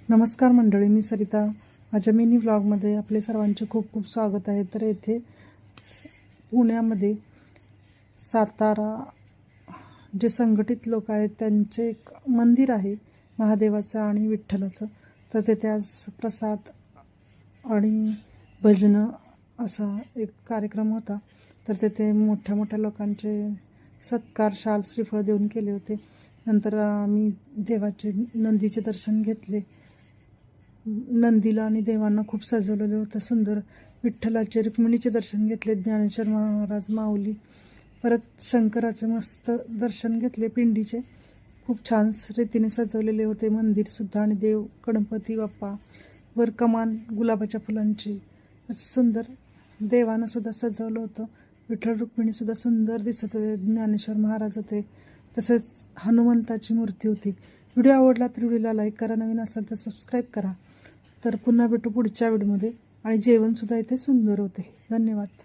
नमस्कार मंडळी, मी सरिता. माझ्या मिनी व्लॉगमध्ये आपले सर्वांचे खूप खूप स्वागत आहे. तर येथे पुण्यामध्ये सातारा जे संघटित लोक आहेत त्यांचे एक मंदिर आहे महादेवाचं आणि विठ्ठलाचं. तर तेथे आज प्रसाद आणि भजनं असा एक कार्यक्रम होता. तर तेथे मोठ्या मोठ्या लोकांचे सत्कार, शाल, श्रीफळ देऊन केले होते. नंतर आम्ही देवाचे नंदीचे दर्शन घेतले. नंदीला आणि देवांना खूप सजवलेलं होतं सुंदर. विठ्ठलाचे, रुक्मिणीचे दर्शन घेतले. ज्ञानेश्वर महाराज, माऊली, परत शंकराचे मस्त दर्शन घेतले. पिंडीचे खूप छान रीतीने सजवलेले होते मंदिरसुद्धा. आणि देव गणपती बाप्पा, वर कमान गुलाबाच्या फुलांची, असं सुंदर देवानं सुद्धा सजवलं होतं. विठ्ठल रुक्मिणीसुद्धा सुंदर दिसत होते. ज्ञानेश्वर महाराज होते, तसेच हनुमंताची मूर्ती होती. व्हिडिओ आवडला तर व्हिडिओला लाईक करा, नवीन असेल तर सबस्क्राईब करा. तर पुन्हा भेटू पुढच्या व्हिडिओमध्ये. आणि जेवणसुद्धा इथे सुंदर होते. धन्यवाद.